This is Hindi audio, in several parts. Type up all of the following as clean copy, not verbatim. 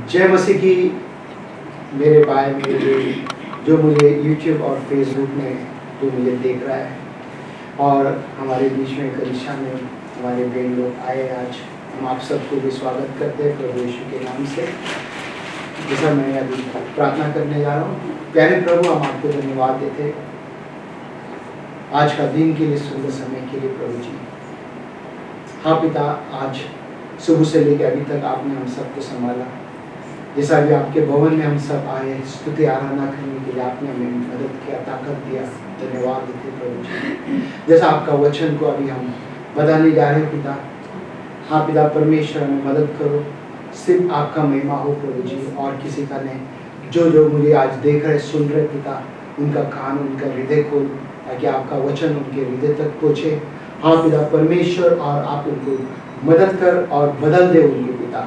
जय मसीह की। मेरे भाई मेरे जो मुझे YouTube और Facebook में जो मुझे देख रहा है, और हमारे बीच में कलीसिया में हमारे बहन लोग आए आज, हम आप सबको भी स्वागत करते हैं प्रभु यीशु के नाम से। जैसा मैं अभी प्रार्थना करने जा रहा हूँ, प्यारे प्रभु हम आपको धन्यवाद देते आज का दिन के लिए, सुंदर समय के लिए प्रभु जी। हाँ पिता, आज सुबह से लेकर अभी तक आपने हम सबको संभाला। जैसा भी आपके भवन में हम सब आए स्तुति आराधना करने के लिए, आपने हमें मदद किया, ताकत दिया, धन्यवाद देते प्रभु जी। जैसा आपका वचन को अभी हम बताने जा रहे हैं पिता, हाँ पिता परमेश्वर हमें मदद करो, सिर्फ आपका महिमा हो प्रभु जी, और किसी का नहीं। जो मुझे आज देख रहे सुन रहे पिता, उनका कान उनका हृदय खोल, ताकि आपका वचन उनके हृदय तक पहुँचे। हाँ पिता परमेश्वर, और आप उनको मदद कर और बदल दे उनके पिता,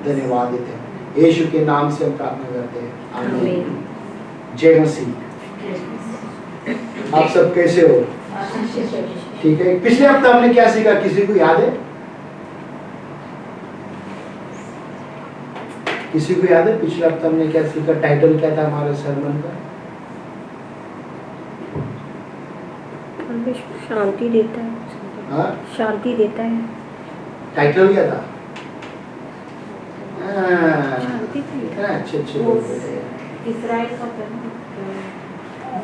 धन्यवाद देते हैं यीशु के नाम से हम प्रार्थना करते हैं, आमीन। जय मसीह। आप सब कैसे हो? ठीक है। पिछले हफ्ते हमने क्या सीखा, किसी को याद है? किसी को याद है पिछले हफ्ते हमने क्या सीखा? टाइटल क्या था हमारे सरमन का? शांति देता है। हाँ, शांति देता है। टाइटल क्या था? अच्छे इस्राएल का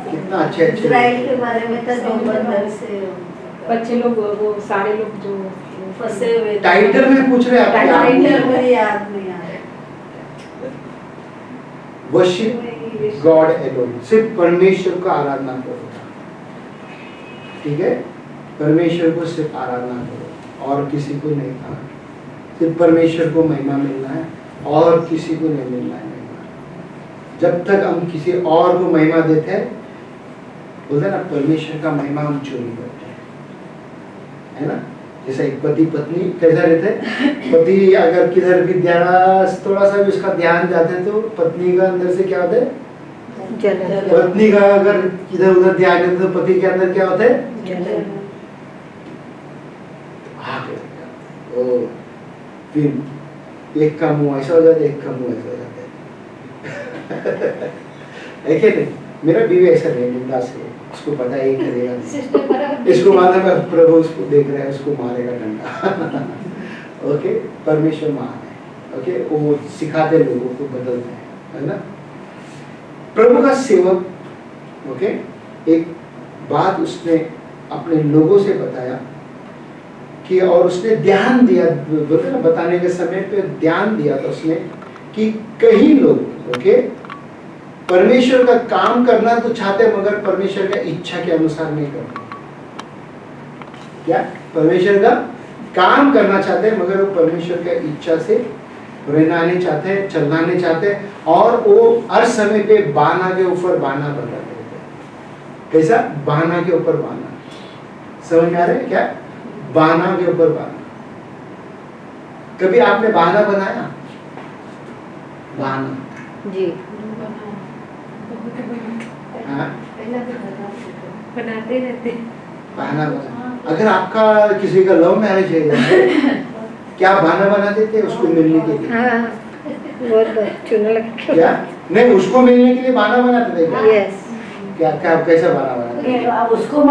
कितना अच्छे इस्राएल के बारे में था, जो बंदर से बच्चे लोग, वो सारे लोग जो फंसे हुए। टाइटल में पूछ रहे हैं, टाइटल मेरे याद नहीं आ रहा। वर्शिप गॉड एलोन, सिर्फ परमेश्वर का आराधना करो। ठीक है, परमेश्वर को सिर्फ आराधना करो और किसी को नहीं था। सिर्फ परमेश्वर को महिमा मिलना है और किसी को नहीं मिलना है महिमा। जब तक हम किसी और को महिमा देते हैं, बोलते ना परमेश्वर का महिमा हम चोरी करते हैं, है ना। जैसे एक पति पत्नी कैसा रहते हैं, पति अगर किधर भी थोड़ा सा भी उसका ध्यान जाते हैं तो पत्नी का अंदर से क्या होता है? पत्नी का अगर इधर उधर ध्यान जाता है तो पति के अंदर क्या होता है? फिर एक का मुंह ऐसा हो जाता है, एक का मुंह ऐसा हो जाता है। है नहीं? मेरा बीवी ऐसा नहीं, निंदा से उसको पता है करेगा, इसको मालूम है प्रभु उसको देख रहा है, उसको मारेगा डंडा। ओके, परमेश्वर महान है। ओके, वो सिखाते लोगों को, बदलते हैं, है ना। प्रभु का सेवक, ओके, एक बात उसने अपने लोगों से बताया कि, और उसने ध्यान दिया, बोलते ना बताने के समय पे ध्यान दिया था उसने, कि कई लोग, ओके, परमेश्वर का काम करना तो चाहते मगर परमेश्वर का इच्छा के अनुसार नहीं करते। क्या? परमेश्वर का काम करना चाहते हैं मगर वो परमेश्वर का इच्छा से रहना नहीं चाहते, चलना नहीं चाहते, और वो हर समय पे बाना के ऊपर बाना बना देते हैं। कैसा? बाना के ऊपर बाना। समझ में आ रहा है क्या? बाना के ऊपर बाना। कभी आपने बाना बनाया? बाना जी बनाते रहते। बाना बना। अगर आपका किसी का लव मैरिज है, क्या बाना बना देते उसको मिलने के लिए? हाँ, बहुत चुना लगता क्या नहीं, उसको मिलने के लिए बाना बनाते थे क्या? यस। क्या क्या कैसा बाना बनाते? अब उसको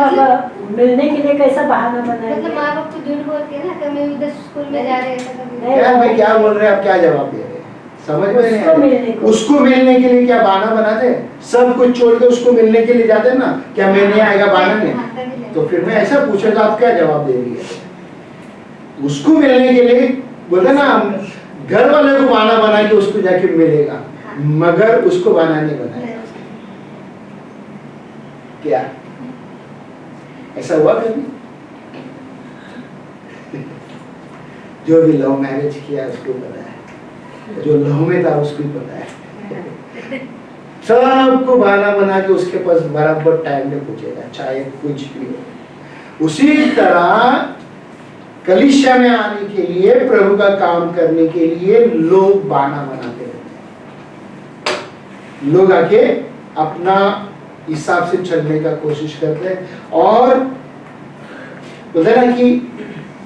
मिलने के लिए कैसा बहाना बनाएंगे? मतलब माँ बाप तो झूठ बोलते हैं ना, कभी उधर स्कूल में जा रहे हैं। क्या भाई क्या बोल रहे हैं आप, क्या जवाब दे रहे हैं? समझ में नहीं आ रहा। उसको मिलने के लिए क्या बाना बनाते? सब कुछ छोड़ के उसको मिलने के लिए जाते हैं ना, क्या मैं नहीं आएगा बाना में? तो फिर मैं ऐसा पूछा तो आप क्या जवाब दे रही है? उसको मिलने के लिए बोलते ना, घर वाले को बाना बना के उसको जाके मिलेगा, मगर उसको बाना नहीं बनाएगा। क्या ऐसा हुआ कभी? जो भी लव मैरिज किया उसको पता है, जो लव में था उसको भी पता है। सबको बाना बना के उसके पास बराबर टाइम में पूछेगा, चाहे कुछ भी हो। उसी तरह कलीसिया में आने के लिए, प्रभु का काम करने के लिए लोग बाना बनाते रहते हैं। लोग आके अपना हिसाब से चलने का कोशिश करते हैं, और बोलते ना कि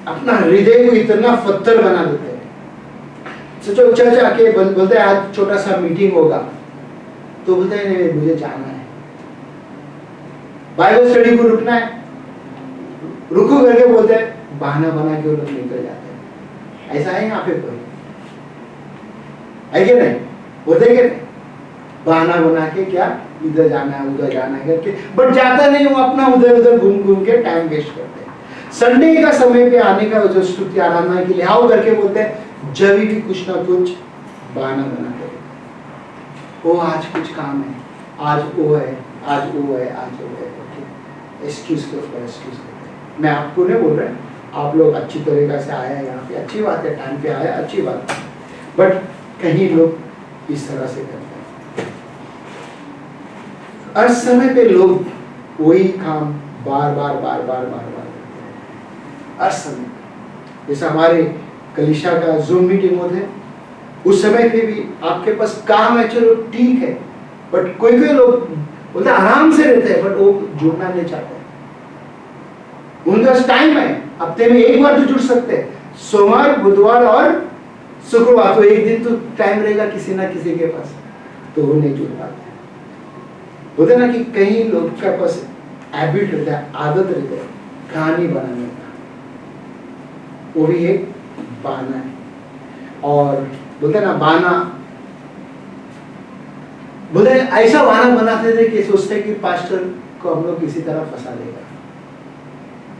अपना हृदय को इतना पत्थर बना देते हैं सोचो चर्च आके बोलते हैं आज छोटा सा मीटिंग होगा, तो बोलते हैं नहीं मुझे जाना है, बाइबल स्टडी को रुकना है, रुको करके बोलते हैं, बहाना बना के वो लोग निकल जाते हैं। ऐसा है यहाँ पे कोई है कि नहीं? बोलते हैं कि नहीं? बहाना बना के क्या इधर जाना है उधर जाना है करके, बट जाता नहीं, वो अपना उधर उधर घूम घूम के टाइम वेस्ट करते हैं। संडे का समय पे आने का जो स्तुति आराधना के लिए आओ करके बोलते हैं, जब भी कुछ ना कुछ बहाना बनाते हैं, वो आज कुछ काम है, आज वो है, आज वो है, आज वो है, एक्सक्यूज करते हैं, एक्सक्यूज करते हैं। मैं आपको नहीं बोल रहा, आप लोग अच्छी तरीके से आए हैं यहाँ पे, अच्छी बात है, टाइम पे आए अच्छी बात है, बट कहीं लोग इस तरह से करते हैं। हर समय पे लोग वही काम बार बार बार बार बार बार करते हैं, हर समय। जैसे हमारे कलीसिया का जूम मीटिंग होते हैं, उस समय पे भी आपके पास काम है, चलो ठीक है, बट कोई कोई लोग बोलते आराम से रहते हैं, बट वो जुड़ना नहीं चाहते। उनके पास टाइम है, हफ्ते में एक बार तो जुड़ सकते हैं, सोमवार बुधवार और शुक्रवार, तो एक दिन तो टाइम रहेगा किसी ना किसी के पास, तो वो नहीं जुड़ पाते। बोलते ना कि कई लोग के पास हैबिट रहता है, आदत रहता है कहानी बनाने का, वो भी एक बहाना है। और बोलते ना बहाना, बोलते ऐसा बहाना बनाते थे कि सोचते कि पास्टर को हम लोग किसी तरह फंसा देगा,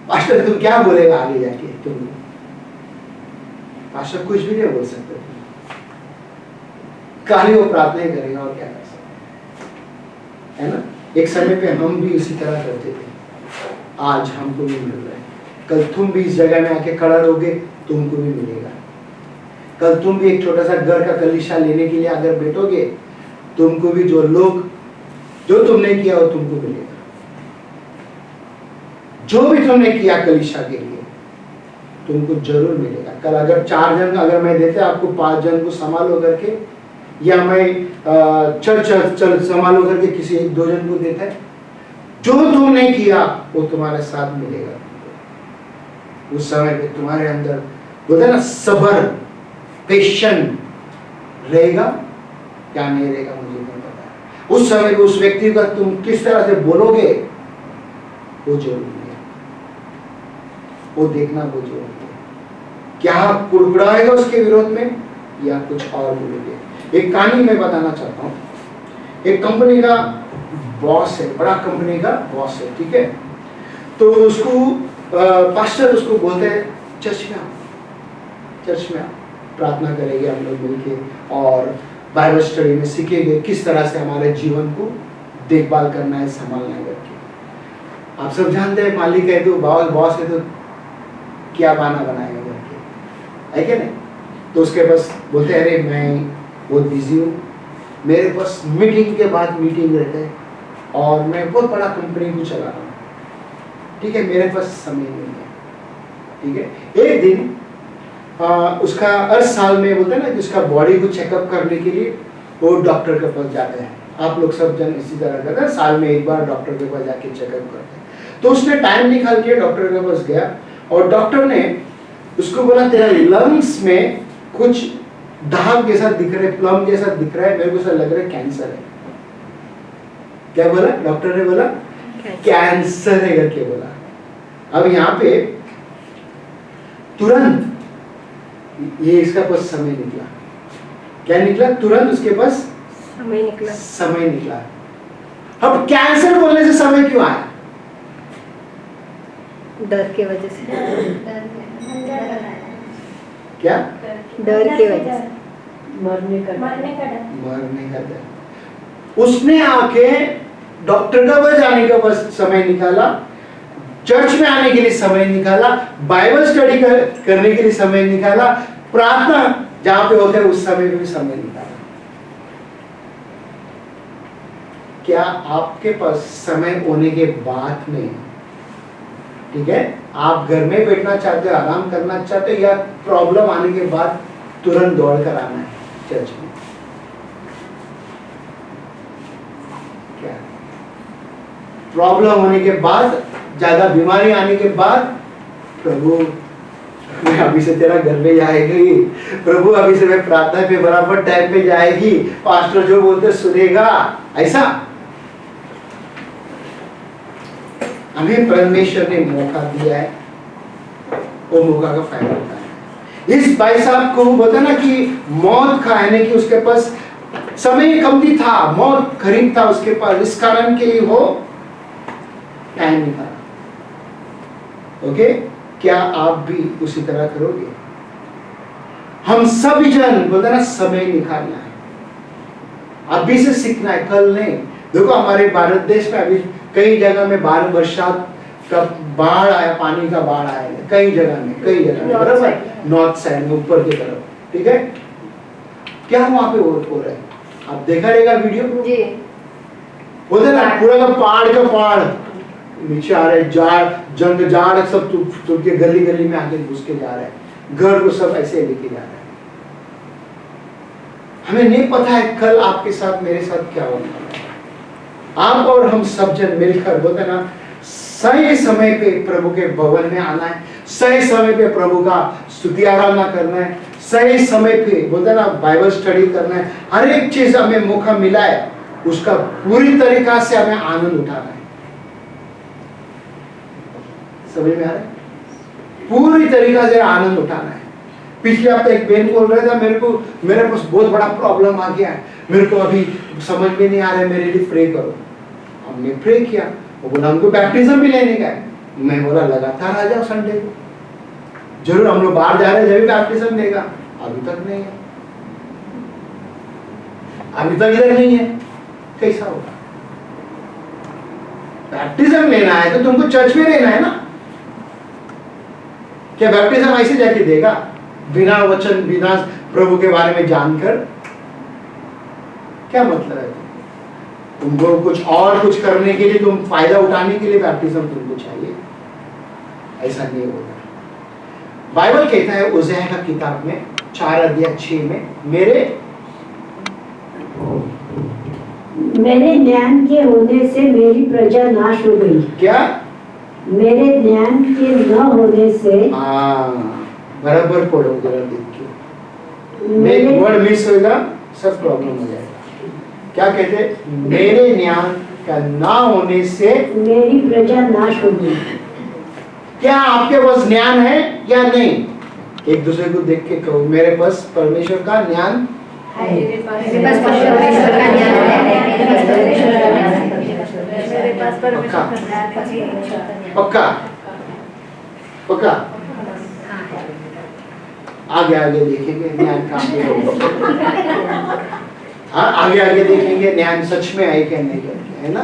पास्टर तुम क्या बोलेगा आगे जाके, तुम पास्टर कुछ भी नहीं बोल सकते, खाली वो प्रार्थना करेगा और क्या कर सकते है ना। एक समय पे हम भी इसी तरह करते थे, आज हमको भी मिल रहा है, कल तुम भी इस जगह में आके खड़ा रहोगे, तुमको भी मिलेगा। कल तुम भी एक छोटा सा घर का कलीसिया लेने के लिए अगर बैठोगे, तुमको भी जो लोग जो तुमने किया वो तुमको मिलेगा, जो भी तुमने किया कलीसिया के लिए तुमको जरूर मिलेगा। कल अगर 4 जन अगर मैं देते आपको 5 जन को संभालो करके, या मैं चल संभालो करके किसी 1-2 जन को देता है, जो तुमने किया वो तुम्हारे साथ मिलेगा। उस समय पे तुम्हारे अंदर बोलते ना सब्र, पेशेंस रहेगा क्या नहीं रहेगा मुझे नहीं पता। उस समय पे उस व्यक्ति का तुम किस तरह से बोलोगे वो जरूरी है, वो देखना वो जरूरी है। क्या कुड़कुड़ाएगा उसके विरोध में या कुछ और बोलोगे। एक कहानी मैं बताना चाहता हूँ। एक कंपनी का बॉस है, बड़ा कंपनी का बॉस है, ठीक है। तो उसको पास्टर उसको बोलते हैं चर्च में आओ, चर्च में आओ, प्रार्थना करेंगे हम लोग मिलके और बाइबल स्टडी में सीखेंगे किस तरह से हमारे जीवन को देखभाल करना है, संभालना है करके। आप सब जानते हैं मालिक है तो बॉस है तो क्या बहाना बनाएगा करके, है क्या नहीं। तो उसके पास बोलते हैं अरे मैं बहुत बिजी हूँ, मेरे पास मीटिंग के बाद मीटिंग रहता है और मैं बहुत बड़ा कंपनी को चला रहा हूँ, ठीक है, मेरे पास समय नहीं है, ठीक है। एक दिन उसका हर साल में बोलते हैं ना कि उसका बॉडी को चेकअप करने के लिए वो डॉक्टर के पास जाते हैं। आप लोग सब जन इसी तरह करते हैं, साल में एक बार डॉक्टर के पास जाके चेकअप करते हैं। तो उसने टाइम निकाल के डॉक्टर के पास गया और डॉक्टर ने उसको बोला तेरा लंग्स में कुछ दाग जैसा दिख रहा है, प्लम जैसा दिख रहा है, मेरे को ऐसा लग रहा है कैंसर है। क्या बोला डॉक्टर ने? बोला कैंसर है करके बोला। अब यहाँ पे तुरंत ये इसका पास समय निकला, क्या निकला? तुरंत उसके पास समय निकला। अब कैंसर बोलने से समय क्यों आया? डर की वजह से। क्या? डर की वजह से, मरने का डर। उसने आके डॉक्टर का पास जाने का बस समय निकाला, चर्च में आने के लिए समय निकाला, बाइबल स्टडी करने के लिए समय निकाला, प्रार्थना जहां पे होते है उस समय पे भी समय निकाला। क्या आपके पास समय होने के बाद में, ठीक है, आप घर में बैठना चाहते हो, आराम करना चाहते हो, या प्रॉब्लम आने के बाद तुरंत दौड़ कर आना है चर्च में? क्या प्रॉब्लम होने के बाद, ज्यादा बीमारी आने के बाद, प्रभु मैं अभी से तेरा घर में जाएगी, प्रभु अभी से मैं प्रार्थना पे बराबर टाइम पे जाएगी, पास्टर जो बोलते सुनेगा। ऐसा हमें परमेश्वर ने मौका दिया है, वो मौका का फायदा उठाना है। इस भाई साहब को बोलता ना कि मौत का है कि उसके पास समय कम था, मौत करीब था उसके पास, इस कारण के लिए वो टाइम निकाला। ओके, क्या आप भी उसी तरह करोगे? हम सभी जन बोलते ना समय निकालना है, अभी से सीखना है, कल नहीं। देखो हमारे भारत देश में अभी कई जगह में बाढ़, बरसात का बाढ़ आया, पानी का बाढ़ आया कई जगह में, बराबर नॉर्थ साइड में ऊपर की तरफ, ठीक है। क्या वहां पे हो रहा है, आप देखा रहेगा वीडियो जी। बोलते ना पूरा का पहाड़ नीचे आ रहे, जाड़ सब तुम के गली गली में आके घुस के जा रहे हैं, घर को सब ऐसे लेके जा रहे हैं। हमें नहीं पता है कल आपके साथ मेरे साथ क्या होने वाला है। आप और हम सब जन मिलकर बोलते ना सही समय पे प्रभु के भवन में आना है, सही समय पे प्रभु का स्तुति आराधना करना है, सही समय पे बोलते ना बाइबल स्टडी करना है। हर एक चीज हमें मौका मिला है, उसका पूरी तरीका से हमें आनंद उठाना है। समझ में आ रहा है? पूरी तरीका से आनंद उठाना है। पिछले हफ्ते एक बहन बोल रहा था मेरे पास बहुत बड़ा प्रॉब्लम आ गया है, मेरे को अभी समझ में नहीं आ रहा है, मेरे लिए प्रे करो। हमने प्रे किया, वो बोला हमको बैप्टिज्म भी लेने का है। मैं बोला लगातार आ जाओ संडे को, जरूर हम लोग बाहर जा रहे हैं जब भी बैप्टिज्म लेगा। अभी तक नहीं है, अभी तक इधर नहीं है, कैसा होगा? बैप्टिज्म लेना है तो तुमको चर्च में रहना है ना। क्या बैप्टिज्म ऐसे जाके देगा बिना वचन, बिना प्रभु के बारे में जानकर? क्या मतलब है? तुमको कुछ करने के लिए, तुम फायदा उठाने के लिए बैप्टिज्म तुमको चाहिए, ऐसा नहीं होता। बाइबल कहता है उज़ैया का किताब में 4:6 में, मेरे ज्ञान के होने से मेरी प्रजा नाश हो गई। क्या? मेरे ज्ञान के न होने से, बराबर पढ़ो जरा देख के, एक वर्ड मिस होगा सब प्रॉब्लम हो जाएगा। क्या कहते? मेरे ज्ञान का ना होने से मेरी प्रजा नाश हो गई। क्या आपके पास ज्ञान है या नहीं? एक दूसरे को देख के कहो मेरे पास परमेश्वर का ज्ञान है। मेरे पास परमेश्वर का ज्ञान है। पक्का पक्का। आगे देखेंगे ज्ञान काम हाँ, आगे देखेंगे ज्ञान सच में है क्या नहीं है ना।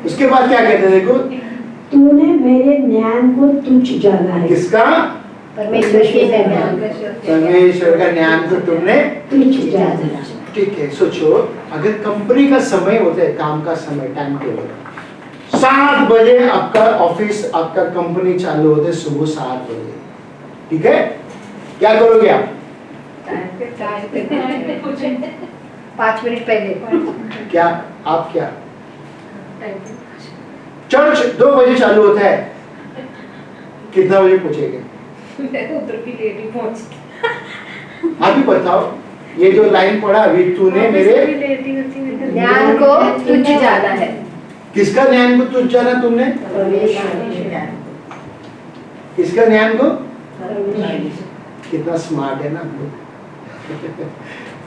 उसके बाद क्या कहते हैं देखो, तूने मेरे ज्ञान को तुच्छ जाना है। किसका? परमेश्वर का ज्ञान को तुमने तुच्छ जाना। ठीक है, सोचो अगर कंपनी का समय होता है, काम का समय, टाइम टेबल 7 बजे आपका ऑफिस, आपका कंपनी चालू होते सुबह 7 बजे, ठीक है? क्या करोगे आप? 5 मिनट पहले। क्या आप क्या? चर्च 2 बजे चालू होता है, कितना बजे पहुंचेंगे? उधर भी लेट ही पहुंचती। आप ही बताओ, ये जो लाइन पढ़ा अभी तूने मेरे ज्ञान को तुच्छ जाना है। किसका ज्ञान को तुच्छ जाना तुमने? किसका ज्ञान को? कितना स्मार्ट है ना हम लोग।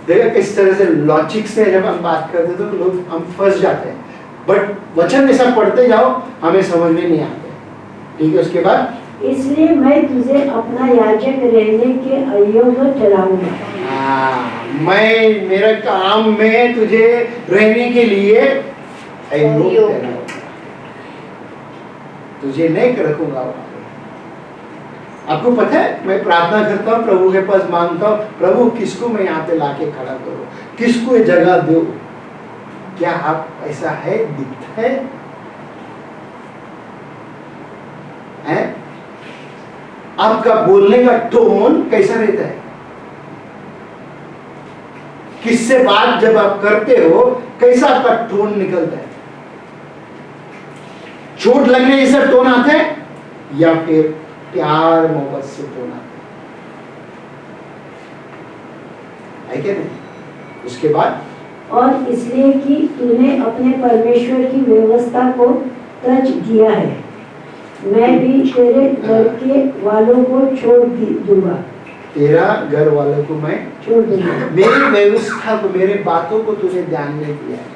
देखा किस तरह से लॉजिक से जब हम बात करते तो लोग हम फंस जाते हैं, बट वचन ऐसा पढ़ते जाओ हमें समझ में नहीं आते। ठीक है, उसके बाद इसलिए मैं तुझे अपना याजक रहने के अयोग्य ठहराऊंगा। मैं मेरा काम में तुझे रहने के लिए अयोग्य ठहराऊंगा, तुझे नहीं रखूंगा। आपको पता है मैं प्रार्थना करता हूँ, प्रभु के पास मांगता हूँ, प्रभु किसको मैं यहाँ पे लाके खड़ा करूँ, किसको ये जगह दो। क्या आप ऐसा है, दिखता है? आपका बोलने का टोन कैसा रहता है? किससे बात जब आप करते हो कैसा आपका टोन निकलता है? चोट लगने जैसा टोन आता है या फिर प्यार मोहब्बत से बोला है क्या नहीं? उसके बाद और इसलिए कि तूने अपने परमेश्वर की व्यवस्था को तज दिया है, मैं भी तेरे लड़के वालों को छोड़ दूंगा, तेरा घर वालों को मैं छोड़ दूंगा। मेरी व्यवस्था को, मेरे बातों को तूने ध्यान नहीं दिया है,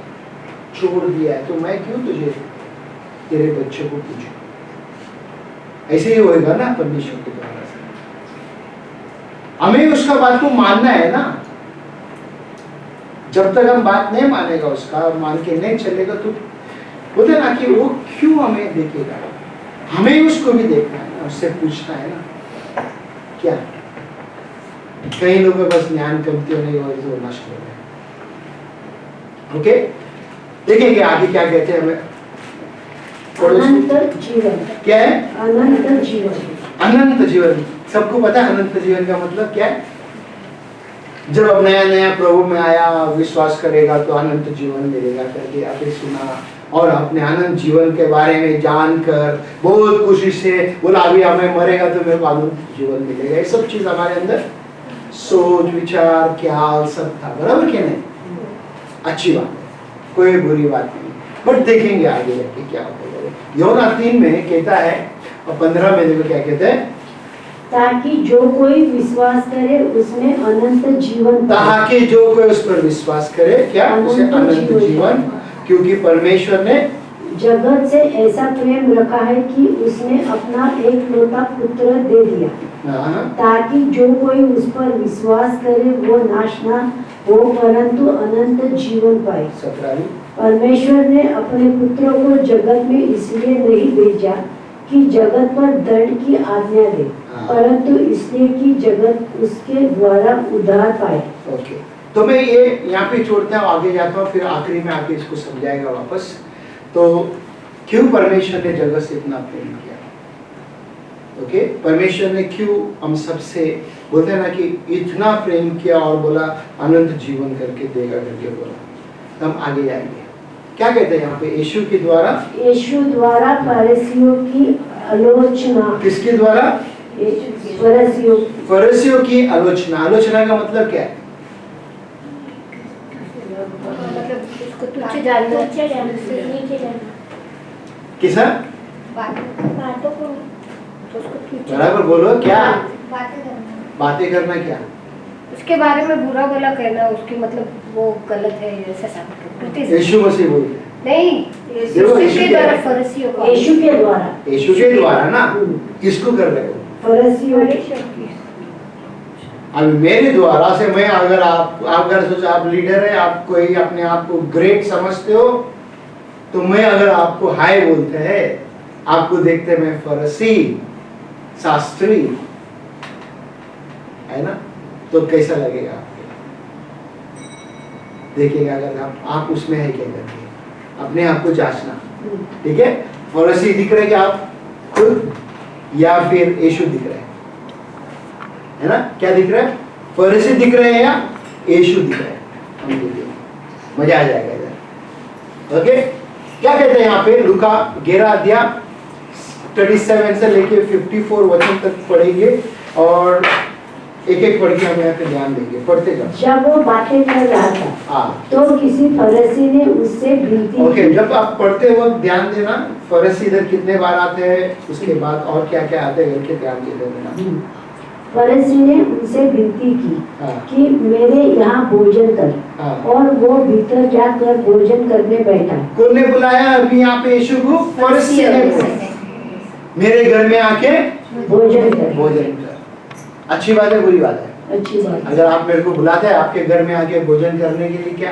छोड़ दिया है, तो मैं क्यों तुझे तेरे बच्चों को पूछूं? ऐसे ही होएगा ना परमेश्वर के द्वारा से। हमें उसका बात को मानना है ना। जब तक हम बात नहीं मानेगा उसका, मान के नहीं चलेगा, तो बोलते ना कि वो क्यों हमें देखेगा? हमें उसको भी देखना है ना, उससे पूछना है ना। क्या कई लोगों बस ज्ञान कमती होने की वजह से वो नष्ट हो गए। ओके, देखेंगे आगे क्या कहते हैं हमें। अनंत जीवन। क्या है? अनंत जीवन। अनंत जीवन। सबको पता है अनंत जीवन का मतलब क्या है? जब अब नया नया प्रभु में आया, विश्वास करेगा तो अनंत जीवन मिलेगा करके आपने सुना, और अपने अनंत जीवन के बारे में जानकर बहुत खुशी से बोला अभी हमें मरेगा तो मेरे को अनंत जीवन मिलेगा। ये सब चीज हमारे अंदर सोच विचार ख्याल सब था, बराबर क्या नहीं? अच्छी बात है, कोई बुरी बात नहीं, बट देखेंगे आगे जाके क्या होगा। यूहन्ना 3 में कहता है और 15 में देखो क्या कहते हैं, ताकि जो कोई विश्वास करे उसमें अनंत जीवन पाए। ताकि जो कोई उस पर विश्वास करे क्या उसे अनंत जीवन, क्योंकि परमेश्वर ने जगत से ऐसा प्रेम रखा है कि उसने अपना एकलौता पुत्र दे दिया, ताकि जो कोई उस पर विश्वास करे वो नाश ना हो परंतु अनंत जीवन पाए। 17 परमेश्वर ने अपने पुत्र को जगत में इसलिए नहीं भेजा कि जगत पर दंड की आज्ञा दे, परंतु इसलिए कि जगत उसके द्वारा उद्धार पाए। ओके, तो मैं ये यहाँ पे छोड़ता हूँ, आगे जाता हूँ, फिर आखिरी में आके इसको समझाएगा वापस। तो क्यों परमेश्वर ने जगत से इतना प्रेम किया? ओके, परमेश्वर ने क्यों हम सबसे बोलते हैं ना कि इतना प्रेम किया और बोला अनंत जीवन करके देगा करके बोला। तो हम आगे जाएंगे, क्या कहते हैं यहाँ पे? यीशु के द्वारा, यीशु द्वारा फरीसियों की आलोचना। किसके द्वारा? फरीसियों। फरीसियों की आलोचना। आलोचना का मतलब क्या है? मतलब उसको तुच्छ जानना, नीचे जानना, किसा? बातों को तो उसको तुच्छ बराबर बोलो, क्या बातें करना, बातें करना? क्या उसके बारे में बुरा भला कहना, उसकी मतलब वो गलत है ऐसा सब। यीशु मसीह बोलते हैं? नहीं, देखो, यीशु के द्वारा फरीसियों को। यीशु के द्वारा। यीशु के द्वारा ना, किसको कर रहे हो? फरीसियों। अब मेरे द्वारा से मैं अगर आप अगर सोचो आप लीडर है, आप कोई अपने आप को ग्रेट समझते हो, तो मैं अगर आपको हाय बोलते हैं, आपको देखते मैं फरीसी शास्त्री है ना, तो कैसा लगेगा आपको? देखिएगा अगर आप उसमें है क्या करके अपने आप को जांचना, ठीक है? फरीसी दिख रहे क्या आप खुद, या फिर यीशु दिख रहे है ना? क्या दिख रहा है? फरीसी दिख रहे हैं या यीशु दिख रहे हैं? हम देखिए, मजा आ जाएगा इधर। ओके, क्या कहते हैं यहाँ पे? लूका 11 अध्याय 37 से लेके 54 वचन तक पढ़ेंगे और एक एक पढ़ के हम यहाँ पे ध्यान देंगे। पढ़ते जाओ। जब वो बातें कर रहा था तो किसी फरीसी ने उससे विनती ओके, जब आप पढ़ते वक्त ध्यान देना, फरीसी इधर कितने बार आते हैं, उसके बाद और क्या क्या आते हैं करके ध्यान दे देना। फरीसी ने उनसे विनती की कि मेरे यहाँ भोजन कर, और वो भीतर जाकर भोजन करने बैठा। कौन ने बुलाया अभी यहाँ पे यीशु को? फरीसी ने बुलाया। मेरे घर में आके भोजन कर। भोजन कर। अच्छी बात है, बुरी बात है? अच्छी बात। अगर आप मेरे को बुलाते हैं आपके घर में आके भोजन करने के लिए, क्या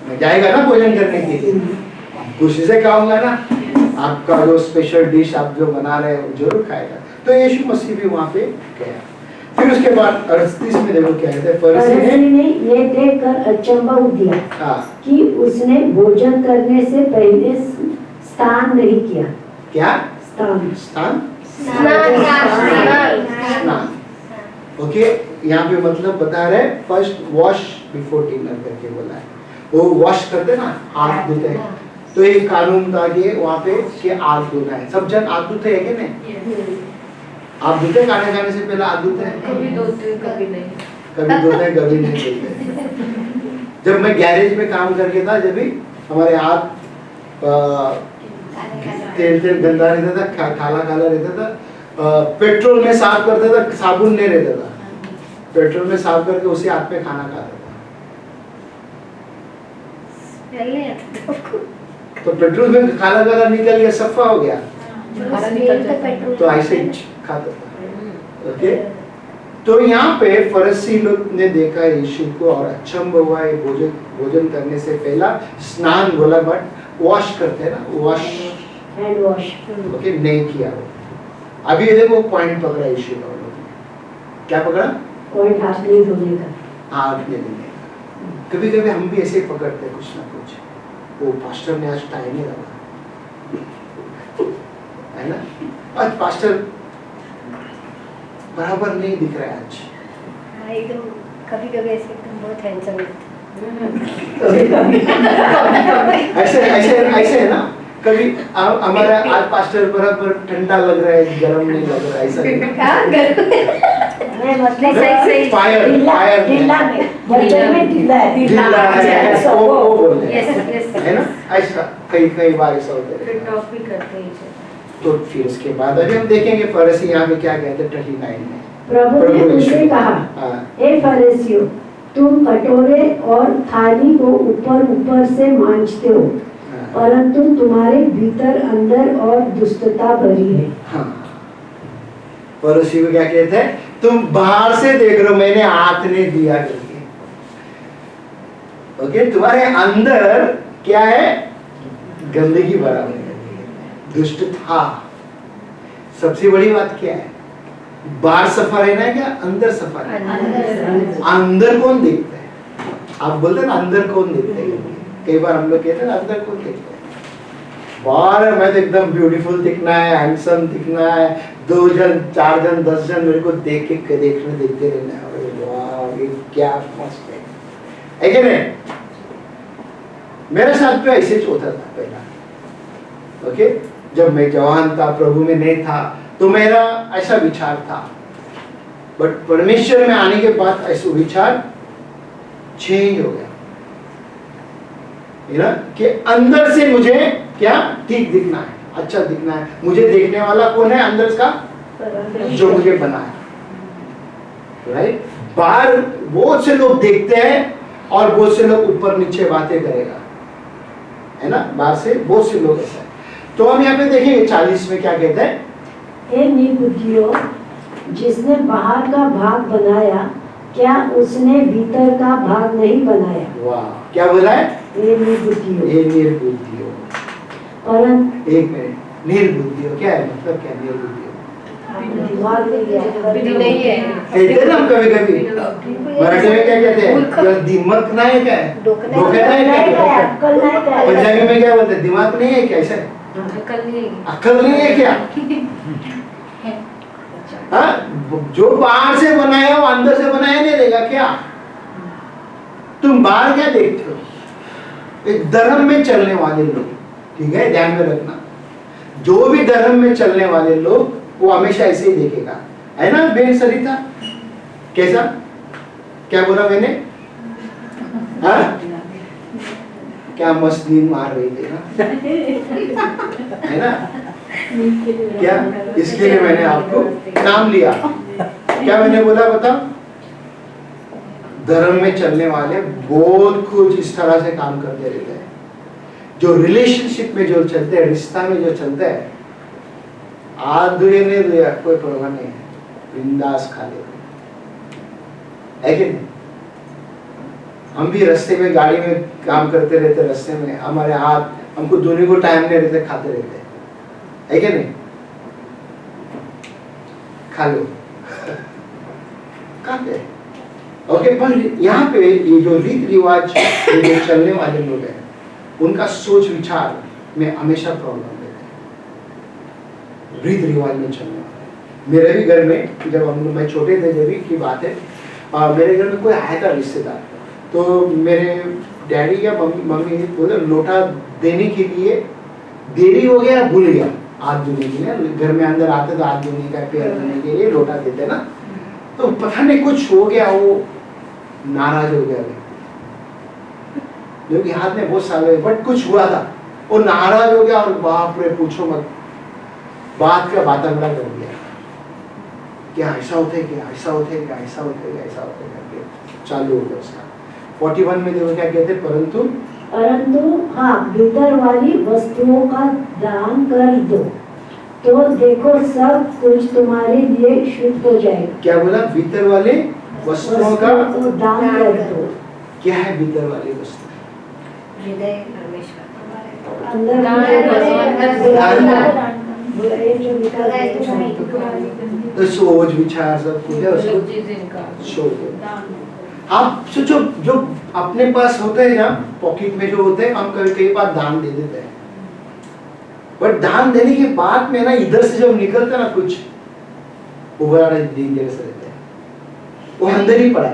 मैं जाएगा ना भोजन करने के लिए? खुशी से खाऊंगा ना, आपका जो स्पेशल डिश आप जो बना रहे हो जरूर खाएगा। तो यीशु मसीह भी वहाँ पे गया। फिर उसके बाद 38 में देखो क्या कहते हैं, फरीसी ने ये देखकर अचंभा दिया कि उसने भोजन करने से पहले स्नान नहीं किया। क्या? स्नान। स्नान? स्नान। ओके, यहाँ पे मतलब बता रहे फर्स्ट वॉश बिफोर डिनर करके बोला है। वो वॉश करते ना, हाथ धोते हैं, तो एक कानून था कि वहाँ पे कि आग धोना है। सब जन आग धोते है कि नहीं? आप धोते खाने खाने से पहले आग धोते हैं? कभी धोते कभी नहीं। कभी धोते हैं कभी नहीं धोते। जब मैं गैरेज में काम करके था, जब भी हमारे हाथ तेल गंदा रहता था, काला काला रहता था, पेट्रोल में साफ करता था, साबुन नहीं रहता था, पेट्रोल में साफ करके उसी हाथ में खाना खाता था। तो पेट्रोल में काला काला निकल गया, सफा हो गया, तो ऐसे ही खाता था। ओके, तो यहाँ पे फरीसी लोग ने देखा यीशु को और अचंभ हुआ, भोजन करने से पहला स्नान बोला, बट वॉश करते हैं ना, वॉश हैंड वॉश ओके नहीं किया वो। अभी देखो पॉइंट पकड़ा यीशु का, क्या पकड़ा? पॉइंट हाथ नहीं धोने का, हाथ नहीं धोने का। कभी कभी हम भी ऐसे पकड़ते कुछ ना कुछ, वो पास्टर ने आज टाइम नहीं लगा, है ना, आज पास्टर बराबर नहीं दिख रहा है आज। हाँ, एकदम कभी कभी ऐसे एकदम बहुत हैंडसम ऐसे ऐसे ऐसे है ना, कभी हमारा आज पास्टर बराबर ठंडा लग रहा है, गर्म नहीं लग रहा है, ऐसा मैं मतलब सही फायर ढीला में बर्तन में ढीला है, ढीला है, वो बोल रहे यस हैं, यस है ना, ऐसा कई बार ऐसा होता फिर है। टॉप भी करते हैं। तो फिर उसके बाद अभी हम देखेंगे फरीसी यहाँ पे क्या कहते हैं 39 में। प्रभु ने उनसे कहा, हाँ, हे फरीसियों, तुम कटोरे और थाली को ऊपर ऊपर से मांजते हो, हाँ, परंतु तुम्हारे भीतर अंदर और दुष्टता भरी है। हाँ। फरीसी को क्या कहते हैं? तुम बाहर से देख रहे हो, मैंने हाथ नहीं दिया करके, ओके, तुम्हारे अंदर क्या है? गंदगी भरा हुआ है, दुष्ट था। सबसे बड़ी बात क्या है? बाहर सफा रहना है क्या? अंदर सफा रहना है। अंदर कौन देखता है? आप बोलते हैं ना अंदर कौन देखता है, कई बार हम लोग कहते हैं ना अंदर कौन देखता है। बाहर मैं तो एकदम ब्यूटीफुल दिखना है, हैंडसम दिखना है, 2 जन 4 जन 10 जन मेरे को देखते रहना है, अरे वाह ये क्या मस्त है कि नहीं? मेरे साथ पे ऐसे होता था पहला, ओके, जब मैं जवान था, प्रभु में नहीं था, तो मेरा ऐसा विचार था, बट परमेश्वर में आने के बाद ऐसा विचार चेंज हो गया, है ना, कि अंदर से मुझे क्या ठीक दिखना है, अच्छा दिखना है। मुझे देखने वाला कौन है? अंदर का जो मुझे बनाया, राइट। बाहर बहुत से लोग देखते हैं और बहुत से लोग ऊपर नीचे बातें करेगा, है ना, बाहर से बहुत से लोग ऐसा है। तो हम यहाँ पे देखेंगे 40 में क्या कहते हैं? हे निर्बुद्धियों, जिसने बाहर का भाग बनाया, क्या उसने भीतर का भाग नहीं बनाया? वाह, क्या बोला है? हे निर्बुद्धियों, ये निर्बुद्धियों। परंतु एक मिनट, निर्बुद्धियों क्या है? मतलब क्या निर्बुद्धियों? दिमाग नहीं है। कहते हैं ना हम कभी कभी मराठी में क्या कहते हैं? दिमाग नहीं क्या है? डोकं डोकं नहीं क्या है? अक्कल नहीं क्या? पंजाबी में क्या बोलते हैं? दिमाग नहीं है क्या? ऐसा है? अक्ल नहीं है। अक्ल नहीं है क्या? हाँ, जो बाहर से बनाया वो अंदर से बनाया नहीं रहेगा क्या? तुम बाहर क्या देखते हो? एक धर्म में चलने वाले लोग, ठीक है, ध्यान में रखना, जो भी धर्म में चलने वाले लोग वो हमेशा ऐसे ही देखेगा, है ना। बेन सरिता कैसा, क्या बोला मैंने? हाँ, क्या मस्त नींद मार रही थी ना, है ना, क्या इसके लिए मैंने आपको नाम लिया। क्या मैंने बोला बताओ? धर्म में चलने वाले बहुत कुछ इस तरह से काम करते रहते हैं, जो रिलेशनशिप में जो चलते हैं, रिश्ता में जो चलता है, आज दुए नहीं दुआ कोई परवाह नहीं है, बिंदास खा ले, है कि नहीं। हम भी रास्ते में गाड़ी में काम करते रहते, रास्ते में हमारे हाथ हमको दोनों को टाइम नहीं रहते, खाते रहते, है कि नहीं? खा लो खाते, ओके। पर यहाँ पे ये जो रीत रिवाज जो चलने वाले लोग हैं, उनका सोच विचार में हमेशा प्रॉब्लम रहता है, रीत रिवाज में चलने वाले। मेरे भी घर में जब मैं छोटे थे, जब की बात है, मेरे घर में कोई आया था रिश्तेदार, तो मेरे डैडी या मम्मी बोले लोटा देने के लिए देरी हो गया, भूल गया हाथ धोने के लिए, घर में अंदर आते तो हाथ धोने का पैर धोने के लिए लोटा देते ना, तो पता नहीं कुछ हो गया, वो नाराज हो गया, जो कि हाथ में बहुत साल हुए, बट कुछ हुआ था, वो नाराज हो गया और बाप रे पूछो मत, बात का बातंगड़ा कर दिया, क्या ऐसा होता है, क्या ऐसा होता है, क्या ऐसा होता है, ऐसा होता है करके चालू हो गया उसका। 41 में देखो क्या कहते, परंतु हाँ, भीतर वाली वस्तुओं का दान कर दो तो देखो सब कुछ तुम्हारे लिए शुद्ध हो जाएगा। क्या बोला, भीतर वाले वस्तुओं का दान कर दो। क्या है भीतर वाली वस्तु? हृदय परमेश्वर अंदर तो सोच विचार सब कुछ है उसको छोड़ दो। आप सोचो जो अपने पास होते हैं ना, पॉकेट में जो होते हैं, हम कई बार दान दे देते हैं, बट दान देने के बाद में ना इधर से जब निकलता ना कुछ उभरा देर से रहते हैं, वो अंदर ही पड़ा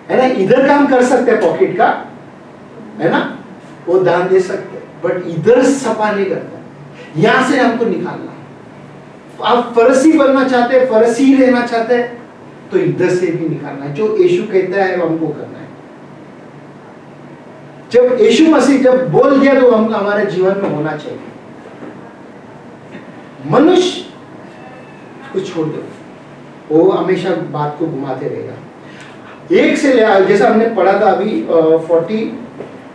है ना, इधर काम कर सकते हैं पॉकेट का, है ना, वो दान दे सकते हैं, बट इधर सफा नहीं करता, यहां से हमको निकालना। आप फरसी बनना चाहते हैं, फरसी रहना चाहते हैं, तो इधर से भी निकालना है, जो यीशु कहता है हमको करना है। जब यीशु मसीह जब बोल दिया तो हम हमारे जीवन में होना चाहिए। मनुष्य को छोड़ दो, वो हमेशा बात को घुमाते रहेगा। एक से जैसा हमने पढ़ा था अभी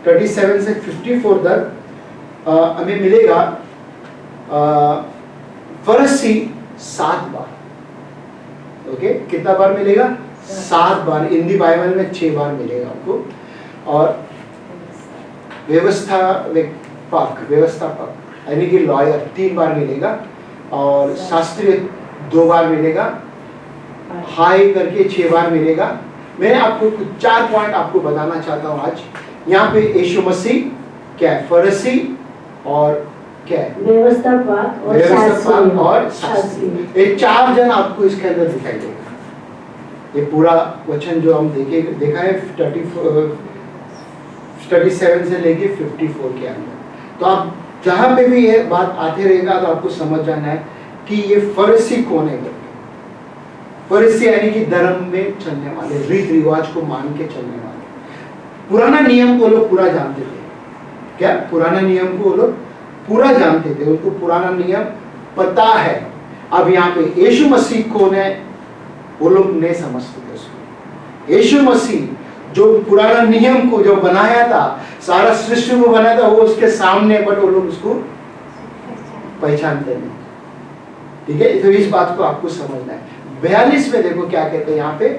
37 से 54 तक हमें मिलेगा फरसी 7 बार। ओके, कितना बार मिलेगा? 7 बार। हिंदी बाइबल में 6 बार मिलेगा आपको। और व्यवस्थापक यानी कि लॉयर 3 बार मिलेगा, और शास्त्रीय 2 बार मिलेगा, हाई करके 6 बार मिलेगा। मैं आपको कुछ 4 पॉइंट आपको बताना चाहता हूँ आज। यहाँ पे यीशु मसीह क्या है, फरीसी और क्या है, व्यवस्थापक और शास्त्री। ये 4 जन आपको इसके अंदर दिखाई देगा। ये पूरा वचन जो हम देखा है 37 से लेके 54 के अंदर। तो आप जहां पे भी ये बात आते रहेगा तो आपको समझ जाना है कि ये फरीसी कौन है। फरीसी यानी कि धर्म में चलने वाले, रीत रिवाज को मान के चलने वाले। पुराना नियम को लोग पूरा जानते थे। क्या पुराना नियम को लोग पूरा जानते थे, उनको पुराना नियम पता है। अब यहाँ पे यीशु मसीह कौन है वो लोग नहीं समझते थे उसको। यीशु मसीह जो पुराना नियम को जो बनाया था, सारा सृष्टि को बनाया था, वो उसके सामने, बट वो लोग उसको पहचानते नहीं। ठीक है, तो इस बात को आपको समझना है। 42 में देखो क्या कहते हैं यहाँ पे,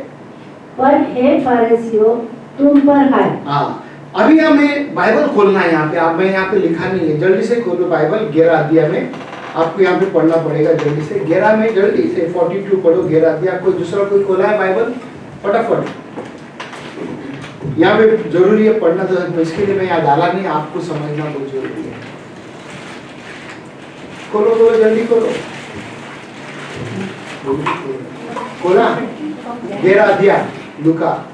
पर हे फरीसियों तुम पर है। हाँ, अभी हमें बाइबल खोलना है यहाँ पे। आप, मैं यहाँ पे लिखा नहीं है, जल्दी से खोलो बाइबल। 11 अध्याय में आपको यहाँ पे पढ़ना पड़ेगा जल्दी से। 11 में जल्दी से 42 पढ़ो, 11 अध्याय। कोई दूसरा कोई खोला है बाइबल? फटाफट, यहाँ पे जरूरी है पढ़ना, तो इसके लिए मैं यहाँ डाला नहीं, आपको समझना बहुत जरूरी है। खोलो खोलो, जल्दी खोलो। खोला 11 अध्याय लूका।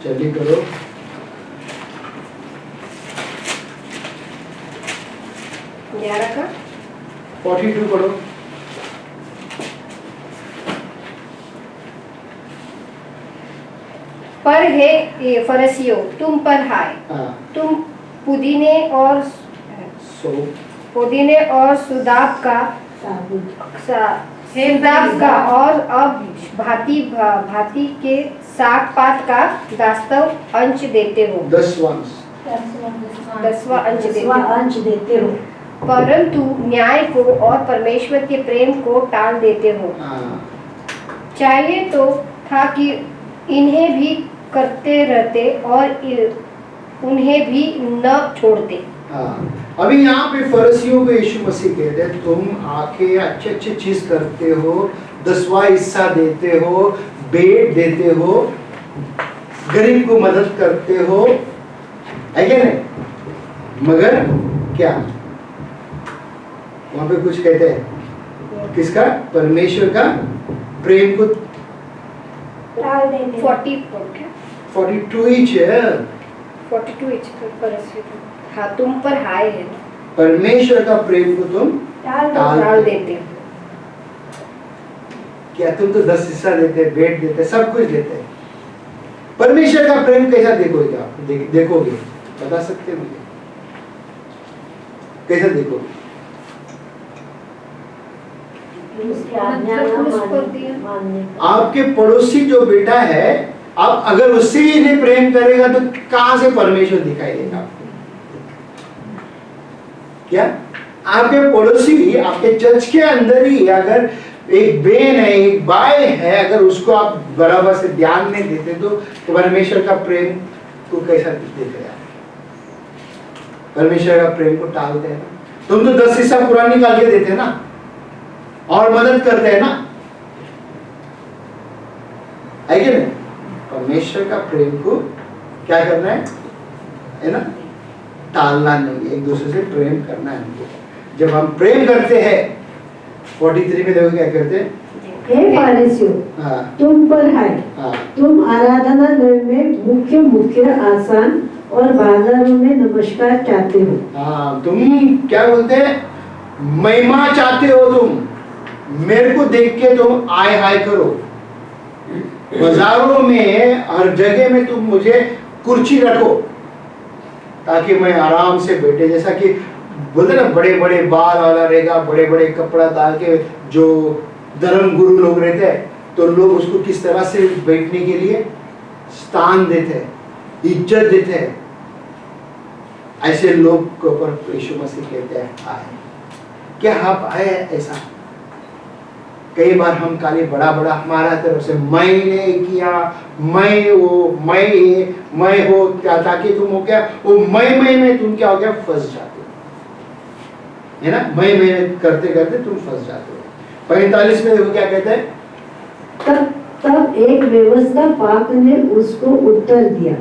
जल्दी करो। का 42 पढ़ो। पर हे फरीसियों तुम पर हाय, तुम पुदीने और सुदाब का और अब भांति के साग पात का 10वां अंश देते हो, 10वां अंश देते हो, परंतु न्याय को और परमेश्वर के प्रेम को टाल देते हो। चाहिए तो था कि इन्हें भी करते रहते और उन्हें भी न छोड़ते। अभी यहाँ पे फरीसियों को यीशु मसीह कहते हैं, तुम आके अच्छे अच्छे चीज करते हो, 10वां हिस्सा देते हो, भेंट देते हो, गरीब को मदद करते हो, है क्या नहीं? मगर क्या वहां पे कुछ कहते हैं, किसका? परमेश्वर का प्रेम को टाल देते हैं। 42 इंच है। 42 इंच पर हाँ तुम पर हाय है, परमेश्वर का प्रेम को तुम टाल देते हो। क्या तुम तो 10 हिस्सा देते, बेट देते, सब कुछ देते। परमेश्वर का प्रेम कैसा देखोगे आप? देखोगे बता सकते मुझे? कैसा देखोगे? उसकी आज्ञा न मानने। आपके पड़ोसी जो बेटा है, आप अगर उससे ही नहीं प्रेम करेगा तो कहां से परमेश्वर दिखाई देगा आपको? क्या आपके पड़ोसी, आपके चर्च के अंदर ही अगर एक बहन है, एक भाई है, अगर उसको आप बराबर से ध्यान नहीं देते तो परमेश्वर का प्रेम को कैसा देते हैं? परमेश्वर का प्रेम को टालते हैं। तुम तो 10 हिस्सा कुरान निकाल के देते हैं ना, और मदद करते हैं ना, है कि नहीं? परमेश्वर का प्रेम को क्या करना है ना? टालना नहीं, एक दूसरे से प्रेम करना है हमको। जब हम प्रेम करते हैं, 43 में देखो क्या कहते हैं? हे फारिसियों, हाँ तुम पर है, हाँ तुम आराधनालय में मुख्य आसन और बाजारों में नमस्कार चाहते हो। हाँ, तुम क्या बोलते हैं? महिमा चाहते हो तुम, मेरे को देख के तुम आय हाय करो। बाजारों में हर जगह में तुम मुझे कुर्सी रखो ताकि मैं आराम से बैठे, जैसा कि बोलते ना बड़े बड़े बाल वाला रहेगा, बड़े बड़े कपड़ा डाल के जो धर्म गुरु लोग रहते हैं, तो लोग उसको किस तरह से बैठने के लिए स्थान देते हैं, इज्जत देते हैं। ऐसे लोग के ऊपर यीशु मसीह कहते हैं आए। क्या आप आए ऐसा? कई बार हम खाली बड़ा बड़ा हमारा तरफ से मैंने किया, मैं हो क्या, ताकि तुम हो क्या वो मैं में तुम क्या हो गया? फंस जाते हो, है ना? मैं करते करते तुम फंस जाते हो। 45 में देखो क्या कहते हैं? तब एक व्यवस्था पाक ने उसको उत्तर दिया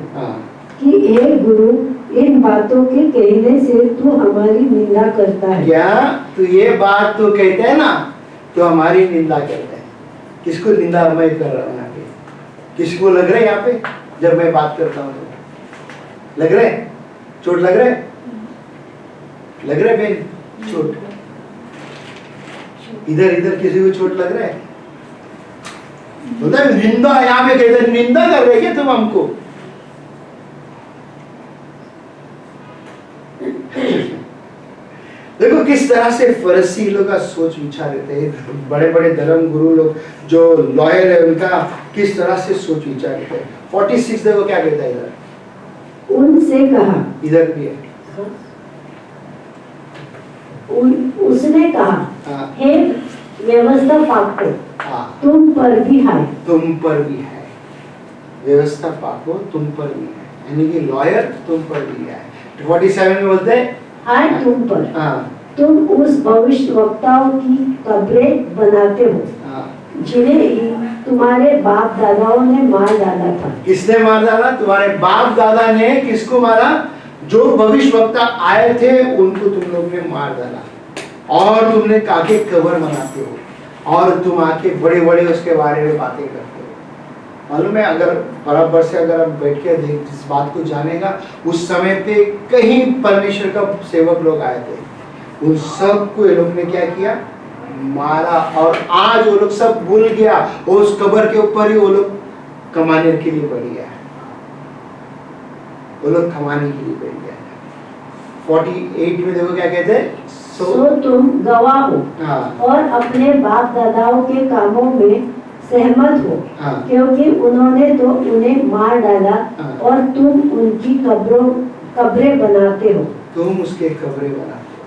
कि हे गुरु, इन बातों के कहने से तू हमारी निंदा करता है। क्या तू ये बात तो कहते हैं ना, तो हमारी निंदा करते हैं। किसको निंदा मैं कर रहा हूँ यहाँ पे? किसको लग रहा है यहाँ पे जब मैं बात करता हूँ तो? लग रहा है? चोट लग रहा है? लग रहा है बहन चोट? इधर किसी को चोट लग रहा है? बोलता है निंदा, यहाँ पे कहते हैं निंदा कर रहे क्या तुम हमको? देखो किस तरह से फरीसी लोग का सोच विचार रहते हैं, बड़े बड़े धर्म गुरु लोग जो लॉयर है उनका किस तरह से सोच विचार रहते हैं। 46 देखो क्या कहता है इधर? उनसे कहा, इधर भी है। उसने कहा, हाँ। हे व्यवस्था पाको, हाँ। तुम पर भी है। तुम पर भी है, व्यवस्था पाको तुम पर भी है, यानी कि लॉयर तुम पर भी है। 47 में बोलते हैं हाय तुम पर। हाँ। तुम उस भविष्यवक्ताओं की कब्रें बनाते हो, हाँ। जिन्हें तुम्हारे बाप दादाओं ने मार डाला था। किसने मार डाला? तुम्हारे बाप दादा ने किसको मारा? जो भविष्यवक्ता आए थे उनको तुम लोग ने मार डाला, और तुमने आके कब्र बनाते हो, और तुम आके बड़े बड़े उसके बारे में बातें करते हो। मालूम है, अगर बराबर से अगर हम बैठ के इस बात को जानेगा, उस समय पे कहीं परमेश्वर का सेवक लोग आए थे, उन सब को ये लोग ने क्या किया? मारा। और आज वो लोग सब भूल गया, उस कब्र के ऊपर ही वो लोग कमाने के लिए बढ़ गया, वो लोग कमाने के लिए बढ़ गया। 48 में देखो क्या कहते हैं? सो तुम गवाह हो, हाँ। और अपने बाप दादाओं के कामों में सहमत हो, हाँ। क्योंकि क्योंकि उन्होंने तो उन्हें मार डाला, हाँ। और तुम उनकी कब्रें बनाते हो। तुम उसके कब्रें बनाते हो।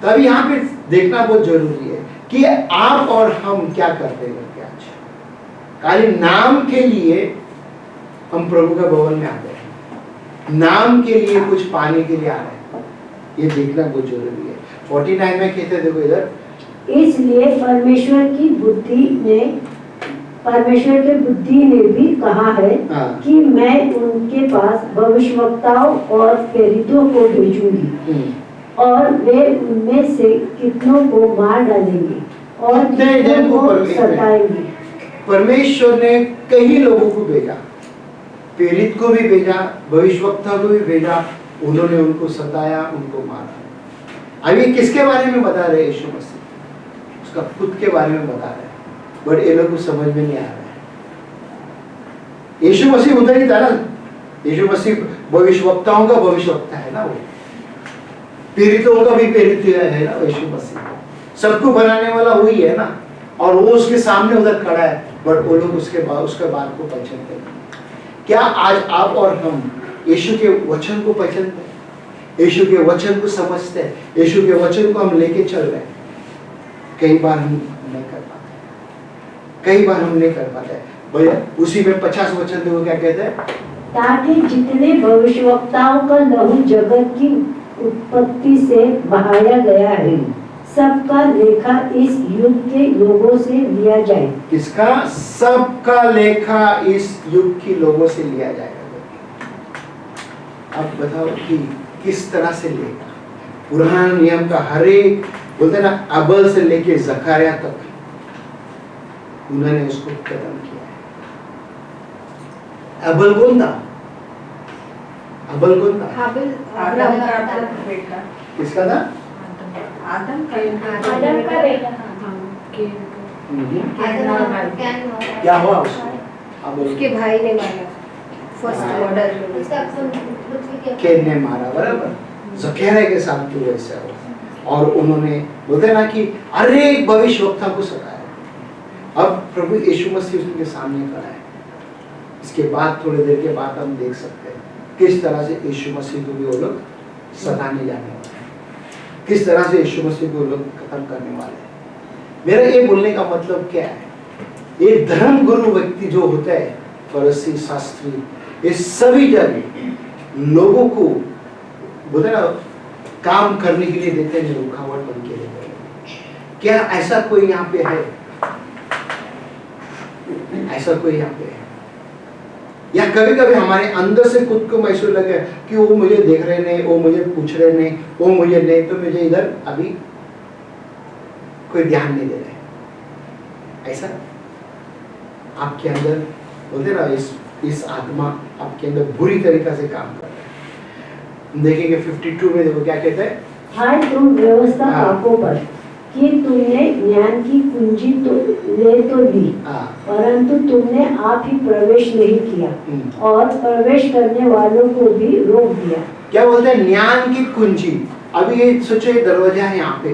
तब यहाँ पे देखना बहुत जरूरी है कि आप और हम क्या करते हैं। आज खाली नाम के लिए हम प्रभु का भवन में आते हैं, नाम के लिए कुछ पाने के लिए आ रहे हैं, ये देखना बहुत जरूरी है। 49 में कहते देखो इधर, इसलिए परमेश्वर की बुद्धि ने भी कहा है हाँ। कि मैं उनके पास भविष्यवक्ताओं और प्रेरितों को भेजूंगी, और वे उनमें से कितनों को मार डालेंगे और कितने जन को सताएंगे। परमेश्वर ने कई लोगों को भेजा, प्रेरित को भी भेजा, भविष्यवक्ता को भी भेजा, उन्होंने उनको सताया, उनको मारा। अभी किसके बारे में बता रहे यीशु मसीह? उसका खुद के बारे में बता रहे, बट ये लोग को समझ में नहीं आ रहा है। यीशु मसीह उधर ही था ना, यीशु मसीह भविष्यवक्ताओं का भविष्यवक्ता है ना, वो प्रेरितों का भी प्रेरित है ना यीशु मसीह, सबको बनाने वाला वही है ना, और वो उसके सामने उधर खड़ा है, बट वो लोग उसके बात को पहचानते हैं। क्या आज आप और हम यीशु के वचन को पहचानते हैं, यीशु के वचन को समझते हैं, यीशु के वचन को हम लेके चल रहे हैं? कई बार हम नहीं कर पाते, कई बार हम नहीं कर पाते। भैया उसी में 50 वचन देखो क्या कहते हैं, ताकि जितने भविष्यवक्ताओं का लहू जगत की उत्पत्ति से बहाया गया है, सबका लेखा इस युग के लोगों से लिया जाए। किसका? सबका लेखा इस युग के लोगों से लिया जाएगा। अब बताओ कि किस तरह से लेगा? पुराने नियम का हर एक, बोलते ना, अबल से लेके जकारिया तक उन्होंने उसको खत्म किया है। अबल कौन था? अबल कौन था? हाबिल आदम का बेटा, किसका था? आदम का बेटा। क्या हुआ उसको? अबल उसके भाई ने मारा, फर्स्ट मर्डर केन ने मारा, बराबर। जकरिया के साथ तो वैसा हुआ, और उन्होंने बोलते ना कि हर एक भविष्यवक्ता को सताया। अब प्रभु यीशु मसीह उनके सामने खड़ा है। इसके बाद थोड़ी देर के बाद हम देख सकते हैं किस तरह से यीशु मसीह को भी वो लोग सताने जाने वाले हैं, किस तरह से यीशु मसीह को लोग खत्म करने वाले हैं। मेरा ये बोलने का मतलब क्या है? ये धर्म गुरु व्यक्ति जो होता है, फरीसी, शास्त्री, ये सभी जगह लोगों को बोलते ना काम करने के लिए देते हैं, रुकावट बन के देते हैं। क्या ऐसा कोई यहाँ पे है? ऐसा कोई यहाँ पे है? या कभी कभी हमारे अंदर से खुद को महसूस लगे कि वो मुझे देख रहे नहीं, वो मुझे पूछ रहे नहीं, वो मुझे नहीं, तो मुझे इधर अभी कोई ध्यान नहीं दे रहे। ऐसा आपके अंदर बोलते ना, इस आत्मा आपके अंदर बुरी तरीका से काम कर रहा है। देखेंगे 52 में, देखो क्या कहते हैं, हाय तुम व्यवस्था पापों पर कि तुमने ज्ञान की कुंजी तो ले तो ली, परंतु तुमने आप ही प्रवेश नहीं किया और प्रवेश करने वालों को भी रोक दिया। क्या बोलते हैं? ज्ञान की कुंजी। अभी ये सोचो, ये दरवाजा है यहाँ पे,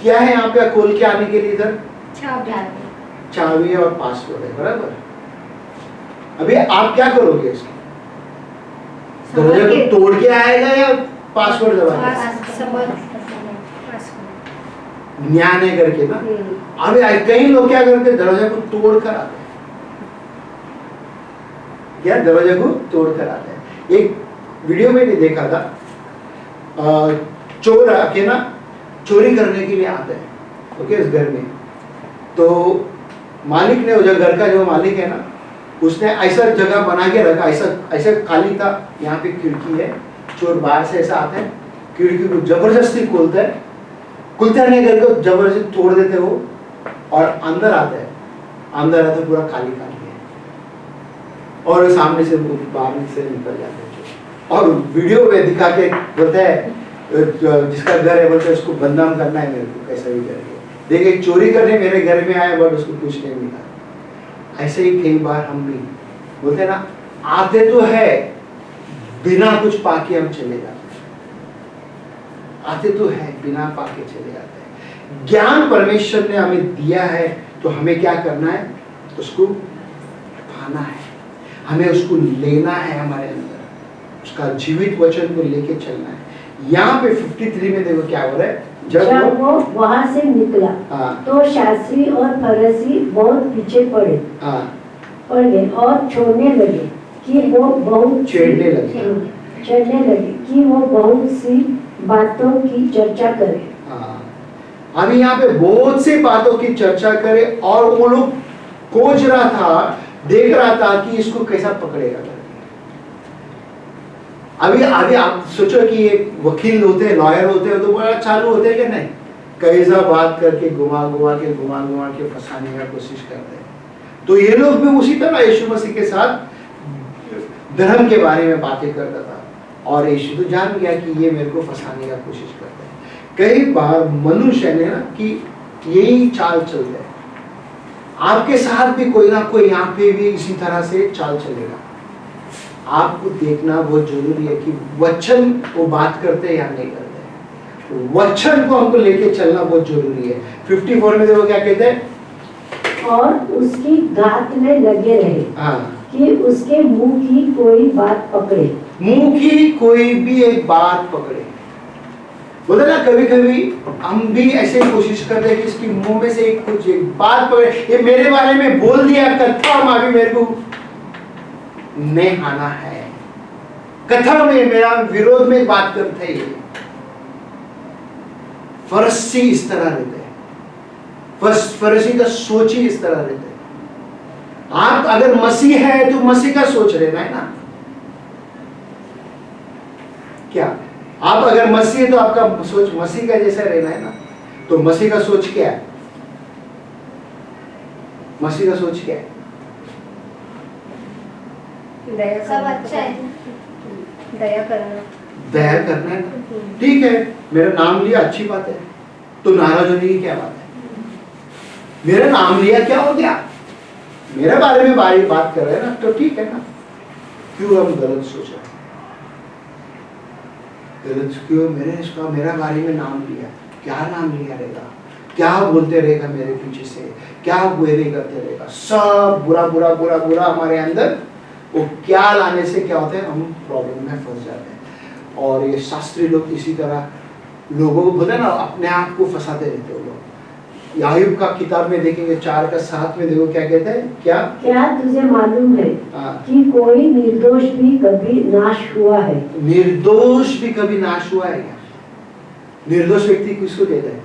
क्या है यहाँ पे खोल के आने के लिए? इधर चाबी और पासवर्ड है, बराबर। अभी आप क्या करोगे? इसको दरवाजा को तोड़ के आएगा या पासवर्ड दबाएगा? ज्ञान है करके ना। अभी कई लोग क्या करते हैं? दरवाजा को तोड़ कर आते हैं। क्या? दरवाजा को तोड़ कर आते हैं। एक वीडियो में भी देखा था, चोर आके ना चोरी करने के लिए आते हैं, ओके, इस घर में। तो मालिक ने, जो घर का जो मालिक है ना, उसने ऐसा जगह बना के रखा, ऐसा खाली था, यहाँ पे खिड़की है, चोर बाहर से ऐसा आते हैं, खिड़की को जबरदस्ती खोलते हैं, खुलते नहीं करके जबरदस्ती तोड़ देते हो, और अंदर आते हैं, अंदर आते पूरा खाली खाली है, और सामने से बाहर से निकल जाते हैं। और वीडियो में दिखा के बोलते हैं, जिसका घर है बोलते हैं उसको बदनाम करना है मेरे को, कैसा भी करके। देखिए, चोरी करने मेरे घर में आए, बट उसको कुछ नहीं मिला। ऐसे ही कई बार हम भी बोलते हैं ना, आते तो है, बिना कुछ पाके हम चले जाते हैं, आते तो है, बिना पाके चले जाते हैं। ज्ञान परमेश्वर ने हमें दिया है, तो हमें क्या करना है? उसको पाना है, हमें उसको लेना है, हमारे अंदर उसका जीवित वचन को लेके चलना है। यहाँ पे 53 में देखो क्या हो रहा है, जब वो वहां से निकला तो शास्त्री और फरीसी बहुत पीछे पड़ गए और छोड़ने लगे कि वो बहुत छेड़ने लगे कि वो बहुत सी बातों की चर्चा करे। अभी यहाँ पे बहुत सी बातों की चर्चा करे, और वो लोग खोज रहा था, देख रहा था कि इसको कैसा पकड़ेगा। अभी अभी आप सोचो कि ये वकील होते हैं, लॉयर होते हैं, तो बड़ा चालू होते हैं कि नहीं, कैसा बात करके घुमा घुमा के फंसाने का कोशिश करते हैं। तो ये लोग भी उसी तरह यीशु मसीह के साथ धर्म के बारे में बातें करता था, और यीशु तो जान गया कि ये मेरे को फंसाने का कोशिश करते हैं। कई बार मनुष्य ने ना कि यही चाल चलते हैं, आपके साथ भी कोई ना कोई यहाँ पे भी इसी तरह से चाल चलेगा। आपको देखना बहुत जरूरी है कि वचन वो बात करते हैं या नहीं करते। वचन को हमको लेके चलना बहुत जरूरी है। 54 में देखो क्या कहते हैं, और उसकी गात में लगे रहे हाँ, कि उसके मुंह की कोई बात पकड़े। मुंह की कोई भी एक बात पकड़े। बोलते ना कभी कभी हम भी ऐसे कोशिश करते हैं कि इसकी मुंह में से कुछ एक बात पकड़े, ये मेरे बारे में बोल दिया कथा में, अभी मेरे को नहीं आना है, कथा में मेरा विरोध में बात करते हैं। फरसी इस तरह रहते हैं, फरसी का सोच ही इस तरह रहते हैं। आप अगर मसीह है तो मसीह का सोच रहना है ना, क्या आप अगर मसीह है तो आपका सोच मसीह का जैसा रहना है ना। तो मसीह का सोच क्या है? मसीह का सोच क्या है? सब अच्छा है, दया करना, दया करना है ना। ठीक है, मेरा नाम लिया, अच्छी बात है, तो नाराज होने की क्या बात है? मेरा नाम लिया क्या हो गया, मेरे बारे में बात कर रहे हैं ना, तो ठीक है ना। क्यों हम गलत सोच रहे हैं? गलत क्यों? मेरा बारे में नाम लिया, क्या नाम लिया रहेगा, क्या बोलते रहेगा मेरे पीछे से, क्या बुरे करते रहेगा, सब बुरा बुरा बुरा बुरा हमारे अंदर वो क्या लाने से क्या होता है, हम प्रॉब्लम में फंस जाते हैं। और ये शास्त्री लोग इसी तरह लोगों को बोलते हैं ना, अपने आप को फंसाते रहते हैं लोग। यायूब का किताब में देखेंगे 4:7 में देखो क्या कहते हैं, क्या तुझे मालूम है कि कोई निर्दोष भी कभी नाश हुआ है? निर्दोष भी कभी नाश हुआ है क्या? निर्दोष व्यक्ति किसको कहते हैं?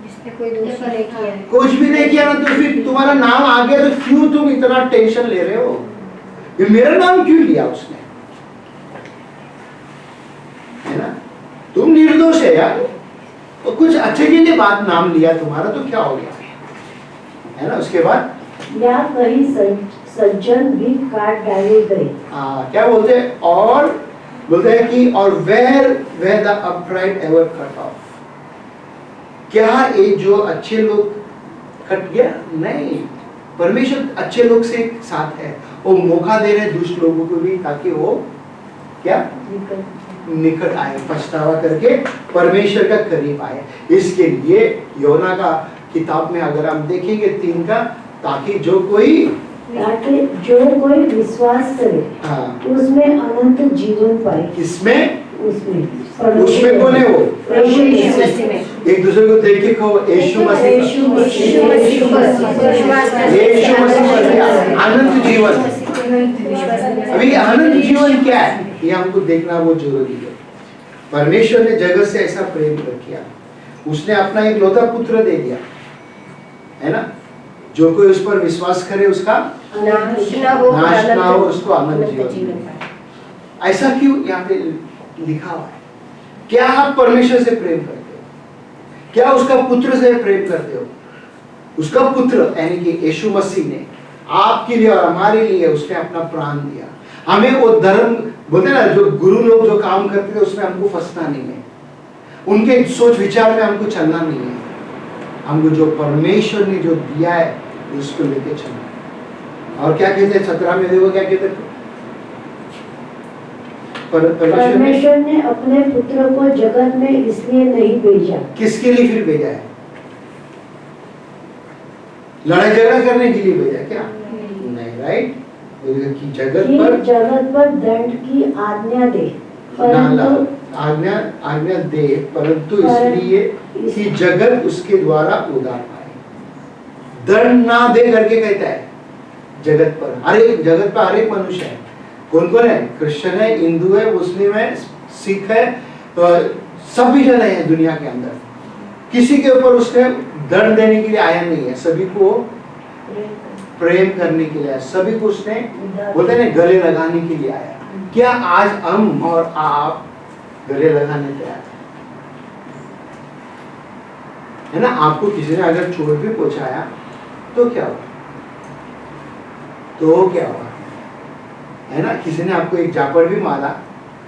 जिसने कोई दोष नहीं किया है। कुछ भी नहीं किया ना, तो फिर तुम्हारा नाम आ गया तो क्यों तुम इतना टेंशन ले रहे हो? ये मेरा नाम क्यों लिया उसने, है ना? तुम निर्दोष है यार, तो कुछ अच्छे के लिए बात नाम लिया तुम्हारा तो क्या हो गया, है ना? उसके बाद या कहीं सज्जन भी काट डाले गए। क्या बोलते हैं? और बोलते हैं कि और where the upright ever cut off. क्या ये जो अच्छे लोग कट गया? नहीं, परमेश्वर अच्छे लोग से साथ है, वो मौका दे रहे दुष्ट लोगों को भी, ताकि वो क्या निकट आए, पछतावा करके परमेश्वर का करीब आए। इसके लिए योना का किताब में अगर हम देखेंगे 3 का, ताकि जो कोई विश्वास करे हाँ, उसमें अनंत जीवन पाए। किसमें? उसमें कौन है वो? यीशु मसीह में। एक दूसरे को देख के कहो यीशु मसीह, यीशु मसीह अनंत जीवन। अभी अनंत जीवन क्या है, ये हमको देखना बहुत जरूरी है। परमेश्वर ने जगत से ऐसा प्रेम किया, उसने अपना एक लौता पुत्र दे दिया, है ना? जो कोई उस पर विश्वास करे उसका नाश ना हो, उसको अनंत जीवन। ऐसा क्यों यहाँ पे लिखा हुआ है? क्या आप परमेश्वर से प्रेम करते हो? क्या उसका पुत्र से प्रेम करते हो? उसका पुत्र यानी कि यीशु मसीह ने आपके लिए और हमारे लिए उसने अपना प्राण दिया। हमें वो धर्म बोलते ना, जो गुरु लोग जो काम करते थे उसमें हमको फंसना नहीं है, उनके सोच विचार में हमको चलना नहीं है। हमको जो परमेश्वर ने जो दिया है उसको लेके चलना है। और क्या कहते हैं 17 में देखो क्या कहते हैं, परमेश्वर ने अपने पुत्र को जगत में इसलिए नहीं भेजा। किसके लिए फिर भेजा है? लड़ाई झगड़ा करने के लिए भेजा क्या? नहीं, राइट? कि जगत पर दंड की आज्ञा दे, आज्ञा दे, परंतु इसलिए कि जगत उसके द्वारा उद्धार पाए। दंड ना दे करके कहता है जगत पर, जगत पर हर एक मनुष्य है। कौन कौन है? क्रिश्चियन है, हिंदू है, मुस्लिम है, सिख है, तो सभी जन है दुनिया के अंदर। किसी के ऊपर उसने दंड देने के लिए आया नहीं है, सभी को प्रेम करने के लिए, सभी को उसने बोलते हैं गले लगाने के लिए आया। क्या आज हम और आप गले लगाने तैयार है ना? आपको किसी ने अगर चोट भी पहुंचाया तो क्या हुआ? तो क्या हुआ? है ना? किसी ने आपको एक झापड़ भी मारा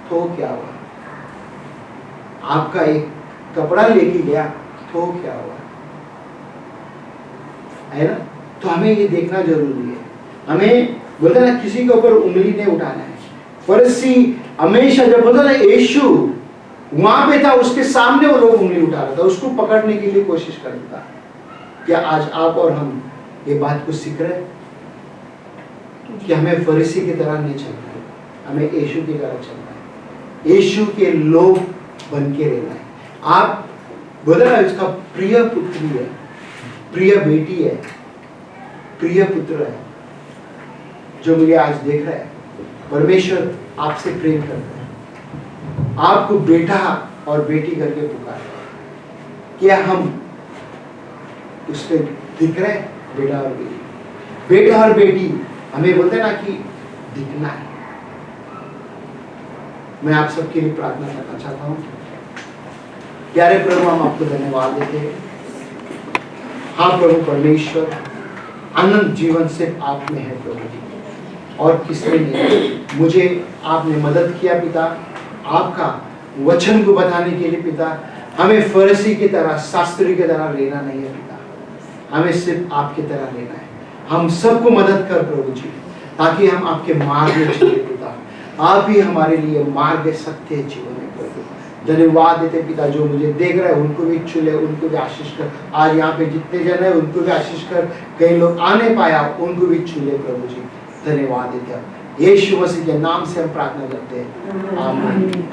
तो क्या हुआ? आपका एक कपड़ा लेके गया तो क्या हुआ? है ना? तो हमें ये देखना जरूरी है। हमें बोलते ना किसी के ऊपर उंगली नहीं उठाना है। फरीसी हमेशा जब बोलते ना यीशु वहां पे था, उसके सामने वो लोग उंगली उठा रहा था, उसको पकड़ने के लिए कोशिश कर रहा था। क्या आज आप और हम ये बात को सीख रहे हैं कि हमें फरीसी की तरह नहीं चलना है, हमें यीशु की तरह चलना है, यीशु के लोग बन के रहना है। आप बोले ना इसका प्रिय पुत्री है, प्रिय बेटी है, प्रिय पुत्र है जो मुझे आज देख रहा है। परमेश्वर आपसे प्रेम करता है, आपको बेटा और बेटी करके पुकार रहा है। क्या हम उससे दिख रहे हैं? बेटा और बेटी, बेटा और बेटी हमें बोलते हैं ना कि दिखना है। मैं आप सबके लिए प्रार्थना करना चाहता हूँ। प्यारे प्रभु, हम आपको धन्यवाद देते हैं। हाँ प्रभु परमेश्वर, अनंत जीवन सिर्फ आप में है प्रभु जी, और किसने नहीं। मुझे आपने मदद किया पिता, आपका वचन को बताने के लिए पिता। हमें फरीसी की तरह, शास्त्री की तरह लेना नहीं है पिता, हमें सिर्फ आपकी तरह लेना है। हम सबको मदद कर प्रभु जी, ताकि हम आपके मार्ग में चले पिता। आप ही हमारे लिए मार्ग सत्य जीवन है प्रभु। धन्यवाद देते पिता, जो मुझे देख रहे हैं उनको भी छुले, उनको भी आशीष कर। आज यहाँ पे जितने जन है उनको भी आशीष कर, कई लोग आने पाया उनको भी छुले प्रभु जी। धन्यवाद देते हैं, यीशु मसीह के नाम से हम प्रार्थना करते हैं, आमीन।